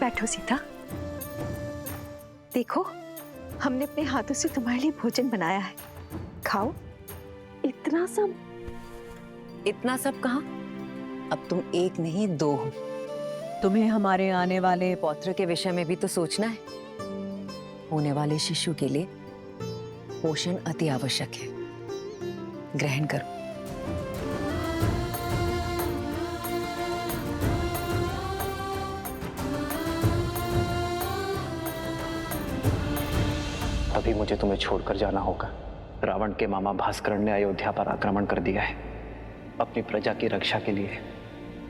बैठो सीता। देखो, हमने अपने हाथों से तुम्हारे लिए भोजन बनाया है, खाओ। इतना सब? इतना सब कहाँ? अब तुम एक नहीं दो हो। तुम्हें हमारे आने वाले पौत्र के विषय में भी तो सोचना है। होने वाले शिशु के लिए पोषण अति आवश्यक है। ग्रहण करो। अभी मुझे तुम्हें छोड़कर जाना होगा। रावण के मामा भास्करण ने अयोध्या पर आक्रमण कर दिया है। अपनी प्रजा की रक्षा के लिए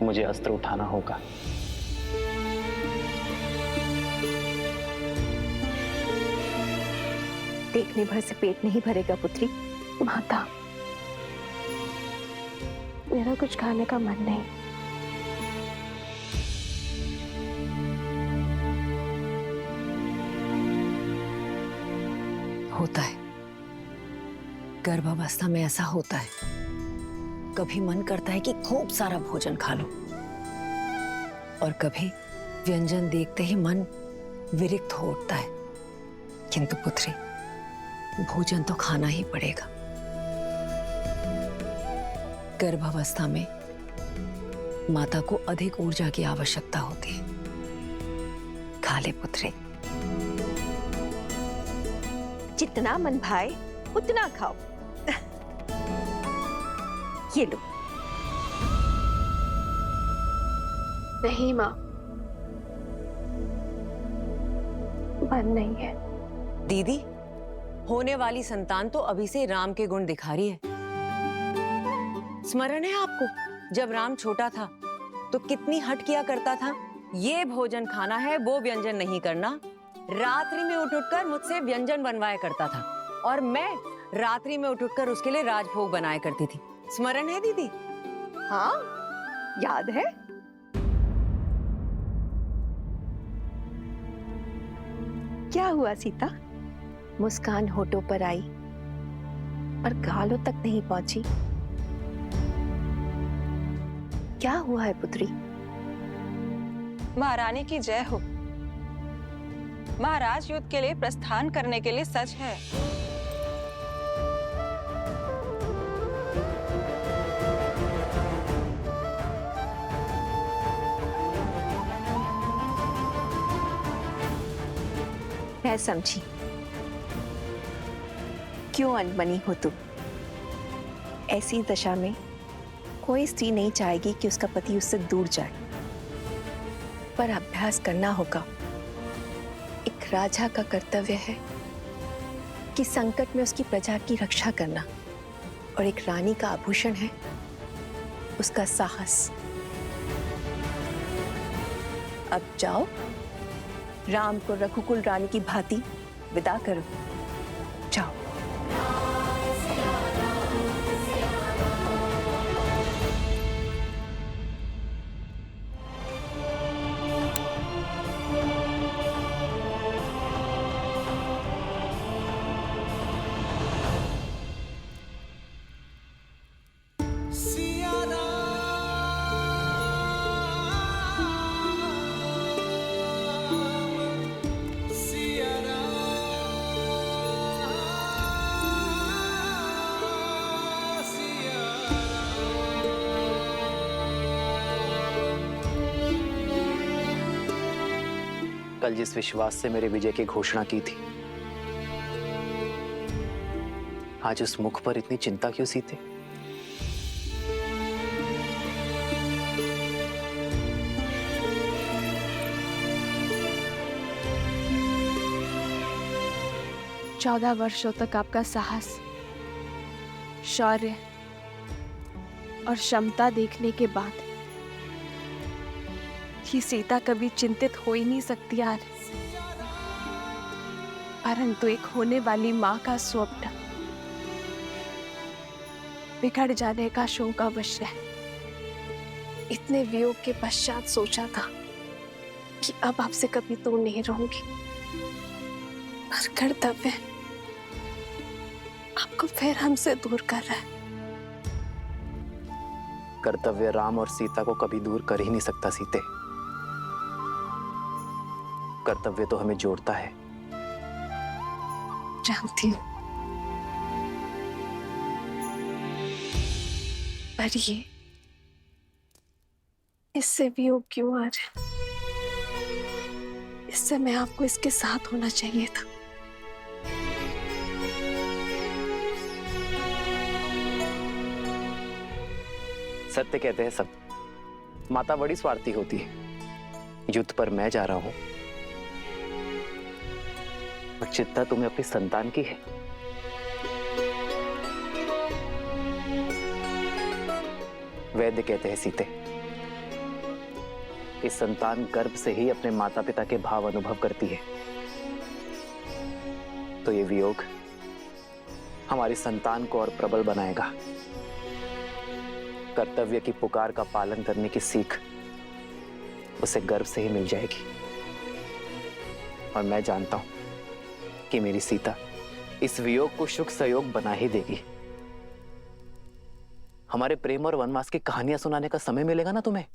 मुझे अस्त्र उठाना होगा। देखने भर से पेट नहीं भरेगा पुत्री। माता, मेरा कुछ खाने का मन नहीं। होता है, गर्भावस्था में ऐसा होता है। कभी मन करता है कि खूब सारा भोजन खा लो, और कभी व्यंजन देखते ही मन विरक्त हो उठता है। किंतु पुत्री, भोजन तो खाना ही पड़ेगा। गर्भावस्था में माता को अधिक ऊर्जा की आवश्यकता होती है। खा ले पुत्री। जितना मन भाए उतना खाओ। ये लो। नहीं माँ, मन नहीं है। दीदी, होने वाली संतान तो अभी से राम के गुण दिखा रही है। स्मरण है आपको, जब राम छोटा था तो कितनी हट किया करता था। ये भोजन खाना है, वो व्यंजन नहीं करना। रात्रि में उठ उठकर मुझसे व्यंजन बनवाया करता था, और मैं रात्रि में उठ उठकर उसके लिए राजभोग बनाया करती थी। स्मरण है दीदी? हाँ, याद है। क्या हुआ सीता? मुस्कान होठों पर आई पर गालों तक नहीं पहुंची। क्या हुआ है पुत्री? महारानी की जय हो। महाराज युद्ध के लिए प्रस्थान करने के लिए सच है। मैं समझी क्यों अनबनी हो तुम। ऐसी दशा में कोई स्त्री नहीं चाहेगी कि उसका पति उससे दूर जाए, पर अभ्यास करना होगा। एक राजा का कर्तव्य है कि संकट में उसकी प्रजा की रक्षा करना, और एक रानी का आभूषण है उसका साहस। अब जाओ, राम को रघुकुल रानी की भांति विदा करो। जाओ। कल जिस विश्वास से मेरे विजय की घोषणा की थी, आज उस मुख पर इतनी चिंता क्यों सीते? चौदह वर्षों तक आपका साहस, शौर्य और क्षमता देखने के बाद ही सीता कभी चिंतित हो ही नहीं सकती यार। परंतु एक होने वाली माँ का स्वप्न बिगड़ जाने का शोक अवश्य है। इतने वियोग के पश्चात सोचा था कि अब आपसे कभी दूर नहीं रहूंगी, पर कर्तव्य आपको फिर हमसे दूर कर रहा है। कर्तव्य राम और सीता को कभी दूर कर ही नहीं सकता सीते। कर्तव्य तो हमें जोड़ता है। जानती हूँ, पर ये इससे वियोग क्यों आ रहा है? इस समय आपको इसके साथ होना चाहिए था। सत्य कहते हैं सब, माता बड़ी स्वार्थी होती है। युद्ध पर मैं जा रहा हूं और चिंता तुम्हें अपनी संतान की है। वैद्य कहते हैं सीते, कि संतान गर्भ से ही अपने माता पिता के भाव अनुभव करती है। तो ये वियोग हमारी संतान को और प्रबल बनाएगा। कर्तव्य की पुकार का पालन करने की सीख उसे गर्भ से ही मिल जाएगी। और मैं जानता हूं कि मेरी सीता इस वियोग को सुख सहयोग बना ही देगी। हमारे प्रेम और वनवास की कहानियां सुनाने का समय मिलेगा ना तुम्हें?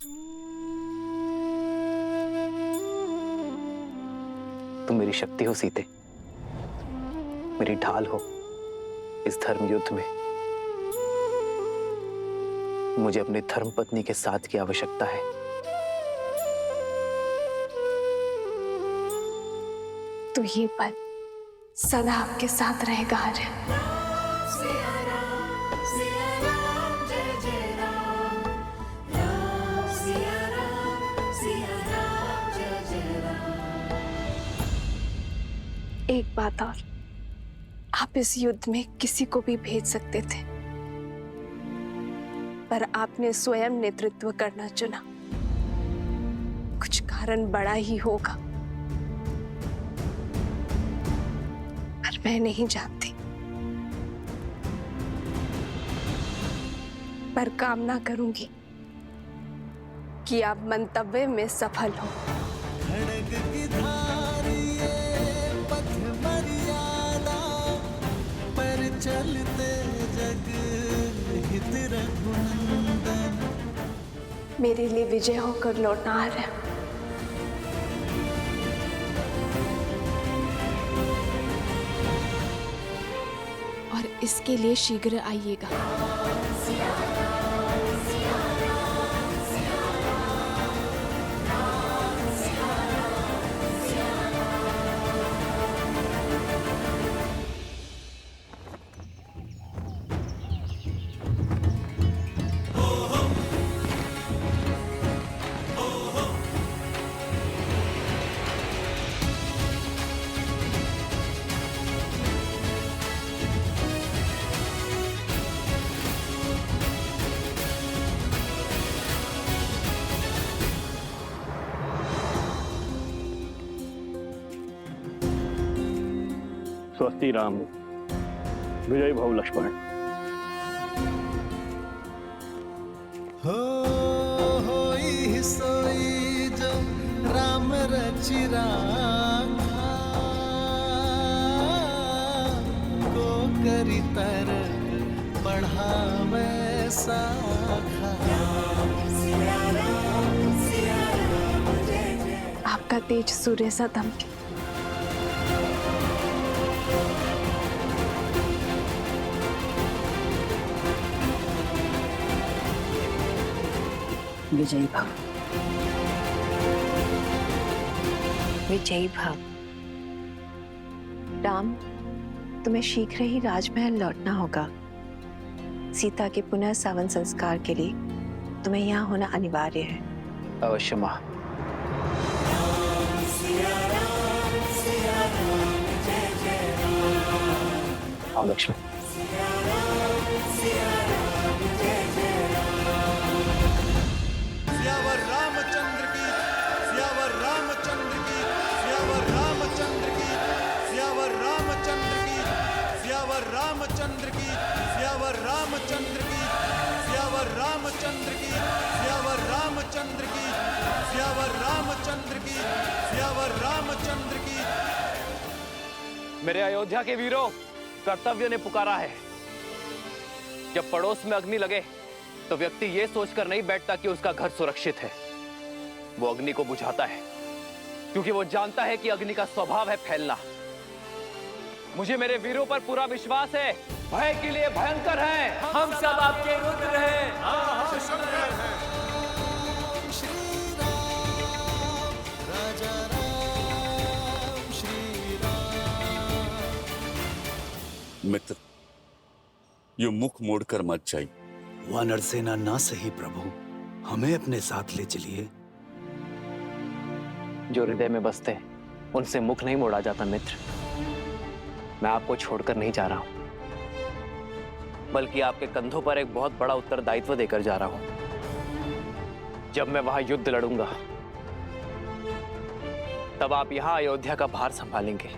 तुम मेरी शक्ति हो सीते, मेरी ढाल हो इस धर्म युद्ध में। मुझे अपनी धर्म पत्नी के साथ की आवश्यकता है। तो ये पल सदा आपके साथ रहेगा आर्य। एक बात और, आप इस युद्ध में किसी को भी भेज सकते थे, पर आपने स्वयं नेतृत्व करना चुना। कुछ कारण बड़ा ही होगा, पर मैं नहीं जानती। पर कामना करूंगी कि आप मंतव्य में सफल हो। खड़ग की धारी ये पथ मर्यादा पर चलते जग हित रघुनंदन। मेरे लिए विजय होकर लौटना आ रहा है। और इसके लिए शीघ्र आइएगा। स्वस्ति राम, विजय भव लक्ष्मण। होई सोई जो राम रचि राखा, को करी तर बढ़ावे साखा। आपका तेज सूर्य सा दमके। विजयी भव। विजयी भव। राम, तुम्हें शीघ्र ही राजमहल लौटना होगा। सीता के पुनः सावन संस्कार के लिए तुम्हें यहाँ होना अनिवार्य है। अवश्य मां। आओ लक्ष्मण। सियावर रामचंद्र की, सियावर रामचंद्र की, सियावर रामचंद्र की, सियावर रामचंद्र की, सियावर रामचंद्र की, सियावर रामचंद्र की, सियावर रामचंद्र की, सियावर रामचंद्र की, सियावर रामचंद्र की, सियावर रामचंद्र की। मेरे अयोध्या के वीरों, कर्तव्य ने पुकारा है। जब पड़ोस में अग्नि लगे तो व्यक्ति ये सोचकर नहीं बैठता कि उसका घर सुरक्षित है। वो अग्नि को बुझाता है क्योंकि वो जानता है कि अग्नि का स्वभाव है फैलना। मुझे मेरे वीरों पर पूरा विश्वास है, भय के लिए भयंकर है। हम सब आपके रुद्र हैं। मित्र, ये मुख मोड़कर मत जाइए। वानर सेना ना सही प्रभु, हमें अपने साथ ले चलिए। जो हृदय में बसते हैं उनसे मुख नहीं मोड़ा जाता मित्र। मैं आपको छोड़कर नहीं जा रहा हूं, बल्कि आपके कंधों पर एक बहुत बड़ा उत्तरदायित्व देकर जा रहा हूं। जब मैं वहां युद्ध लड़ूंगा तब आप यहां अयोध्या का भार संभालेंगे,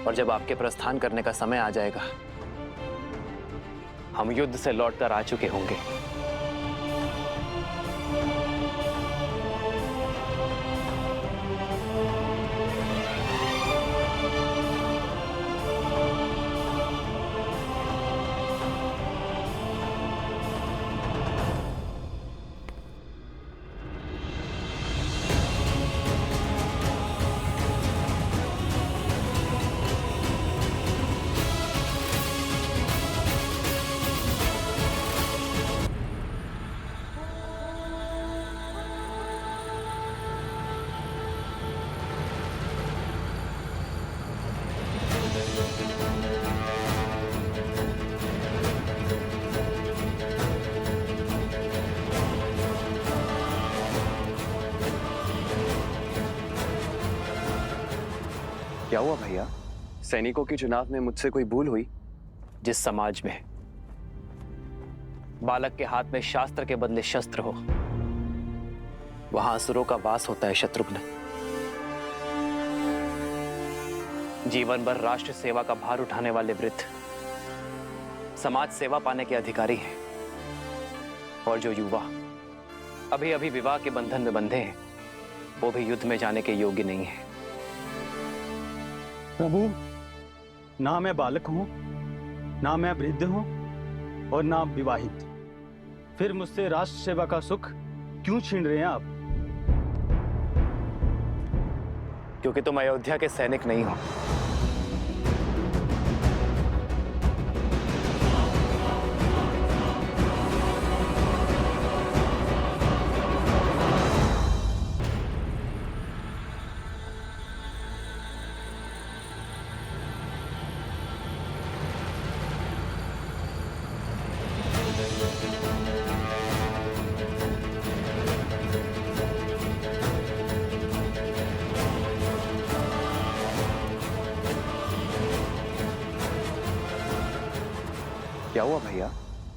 और जब आपके प्रस्थान करने का समय आ जाएगा हम युद्ध से लौटकर आ चुके होंगे। क्या हुआ भैया? सैनिकों के चुनाव में मुझसे कोई भूल हुई? जिस समाज में बालक के हाथ में शास्त्र के बदले शस्त्र हो, वहां असुरों का वास होता है शत्रुघ्न। जीवन भर राष्ट्र सेवा का भार उठाने वाले वृद्ध समाज सेवा पाने के अधिकारी हैं, और जो युवा अभी अभी विवाह के बंधन में बंधे हैं वो भी युद्ध में जाने के योग्य नहीं है। प्रभु, ना मैं बालक हूं, ना मैं वृद्ध हूं, और ना विवाहित। फिर मुझसे राष्ट्र सेवा का सुख क्यों छीन रहे हैं आप? क्योंकि तुम अयोध्या के सैनिक नहीं हो। क्या हुआ भैया?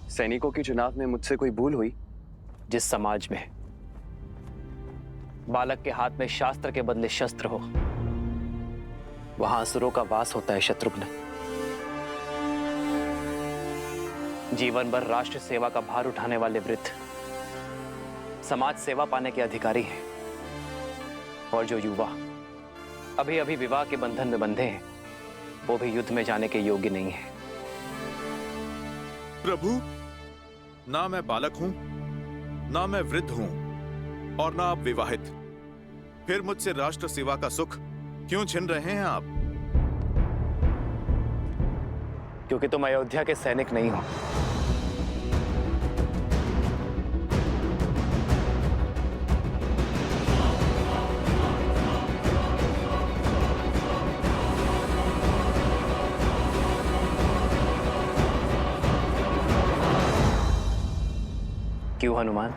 सैनिकों के चुनाव में मुझसे कोई भूल हुई? जिस समाज में बालक के हाथ में शास्त्र के बदले शस्त्र हो, वहां असुरों का वास होता है शत्रुघ्न। जीवन भर राष्ट्र सेवा का भार उठाने वाले वृद्ध समाज सेवा पाने के अधिकारी हैं, और जो युवा अभी अभी विवाह के बंधन में बंधे हैं वो भी युद्ध में जाने के योग्य नहीं है। प्रभु, ना मैं बालक हूं, ना मैं वृद्ध हूं, और ना आप विवाहित। फिर मुझसे राष्ट्र सेवा का सुख क्यों छीन रहे हैं आप? क्योंकि तुम अयोध्या के सैनिक नहीं हो। क्यों हनुमान?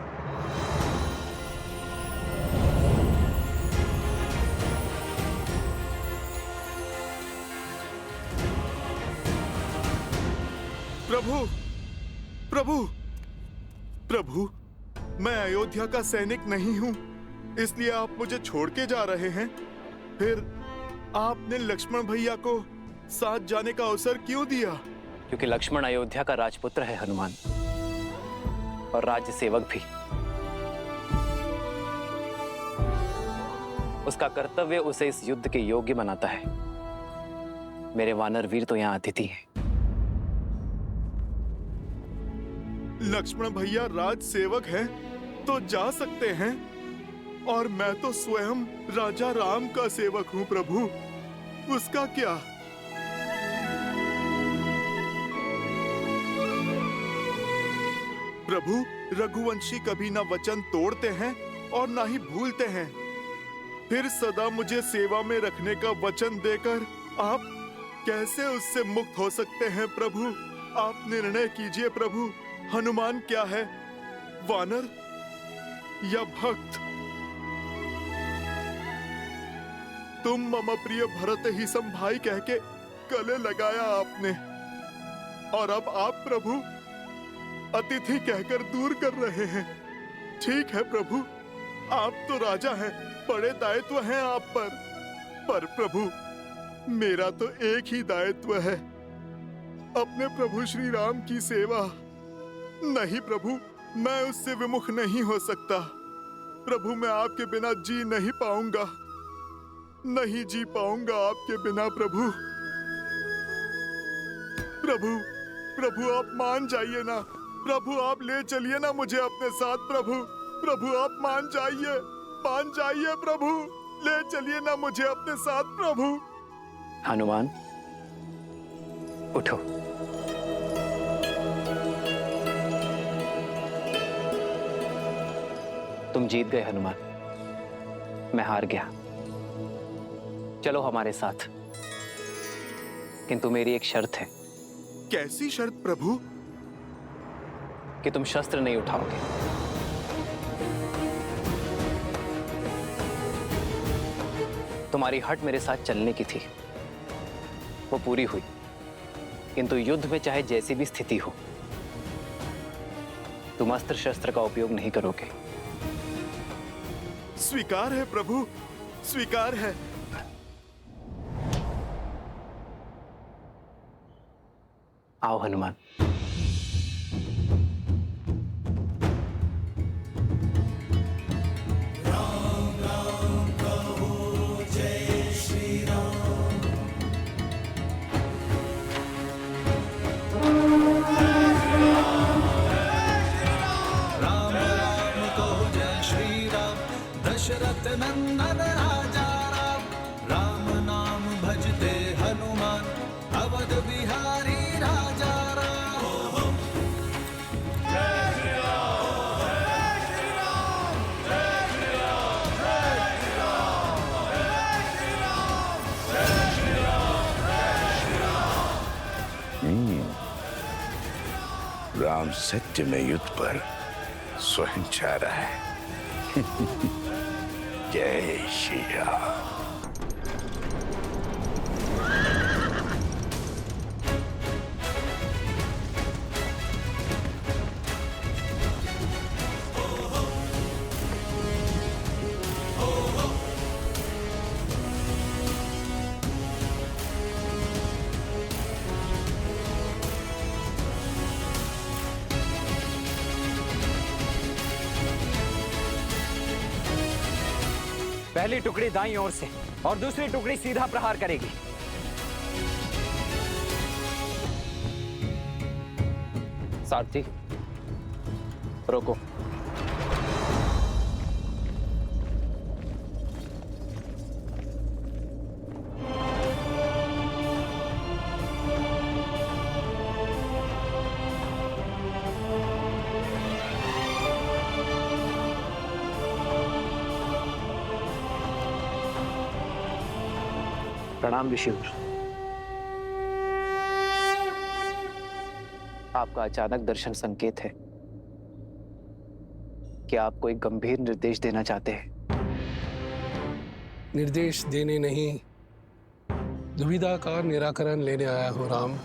प्रभु, प्रभु, प्रभु, मैं अयोध्या का सैनिक नहीं हूं, इसलिए आप मुझे छोड़ के जा रहे हैं। फिर आपने लक्ष्मण भैया को साथ जाने का अवसर क्यों दिया? क्योंकि लक्ष्मण अयोध्या का राजपुत्र है हनुमान, और राज्य सेवक भी। उसका कर्तव्य उसे इस युद्ध के योग्य बनाता है। मेरे वानर वीर तो यहाँ अतिथि हैं। लक्ष्मण भैया राज सेवक हैं तो जा सकते हैं, और मैं तो स्वयं राजा राम का सेवक हूँ प्रभु। उसका क्या? प्रभु, रघुवंशी कभी ना वचन तोड़ते हैं और ना ही भूलते हैं। फिर सदा मुझे सेवा में रखने का वचन देकर आप कैसे उससे मुक्त हो सकते हैं प्रभु? आप निर्णय कीजिए प्रभु। हनुमान क्या है, वानर या भक्त? तुम मम प्रिय भरत ही सम भाई कह के गले लगाया आपने, और अब आप प्रभु अतिथि कहकर दूर कर रहे हैं। ठीक है प्रभु, आप तो राजा हैं, बड़े दायित्व हैं आप पर प्रभु मेरा तो एक ही दायित्व है, अपने प्रभु श्री राम की सेवा। नहीं प्रभु, मैं उससे विमुख नहीं हो सकता। प्रभु, मैं आपके बिना जी नहीं पाऊंगा, नहीं जी पाऊंगा आपके बिना प्रभु। प्रभु, प्रभु आप मान जाइए ना प्रभु, आप ले चलिए ना मुझे अपने साथ प्रभु। प्रभु आप मान जाइए प्रभु, ले चलिए ना मुझे अपने साथ प्रभु। हनुमान, उठो। तुम जीत गए हनुमान, मैं हार गया। चलो हमारे साथ, किंतु मेरी एक शर्त है। कैसी शर्त प्रभु? कि तुम शस्त्र नहीं उठाओगे। तुम्हारी हट मेरे साथ चलने की थी, वो पूरी हुई, किंतु युद्ध में चाहे जैसी भी स्थिति हो, तुम अस्त्र शस्त्र का उपयोग नहीं करोगे। स्वीकार है प्रभु, स्वीकार है। आओ हनुमान। दशरथ नंदन राजा राम, राम नाम भजते हनुमान, अवध बिहारी राजा राम। जय श्री राम, जय श्री राम, जय श्री राम, जय श्री राम, जय श्री राम, जय श्री राम, जय श्री राम। राम सत्य में युद्ध पर स्वयं जा रहा है। जय श्री राम। पहली टुकड़ी दाईं ओर से और दूसरी टुकड़ी सीधा प्रहार करेगी। सारथी, रोको। प्रणाम ऋषिवर। आपका अचानक दर्शन संकेत है कि आप कोई गंभीर निर्देश देना चाहते हैं। निर्देश देने नहीं, दुविधा का निराकरण लेने आया हूं राम।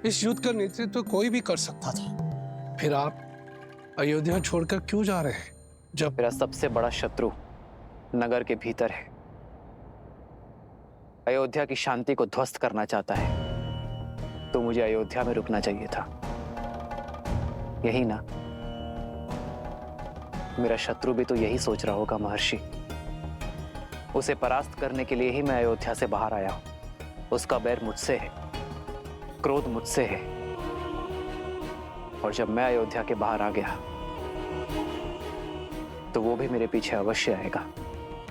इस युद्ध का नेतृत्व कोई भी कर सकता था, फिर आप अयोध्या छोड़कर क्यों जा रहे हैं? जब मेरा सबसे बड़ा शत्रु नगर के भीतर है, अयोध्या की शांति को ध्वस्त करना चाहता है, तो मुझे अयोध्या में रुकना चाहिए था। यही ना? मेरा शत्रु भी तो यही सोच रहा होगा महर्षि। उसे परास्त करने के लिए ही मैं अयोध्या से बाहर आया हूं। उसका बैर मुझसे है, क्रोध मुझसे है, और जब मैं अयोध्या के बाहर आ गया तो वो भी मेरे पीछे अवश्य आएगा।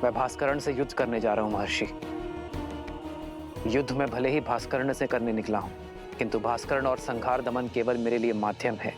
मैं भास्करण से युद्ध करने जा रहा हूं महर्षि। युद्ध में भले ही भास्करण से करने निकला हूं, किंतु भास्करण और संहार दमन केवल मेरे लिए माध्यम है।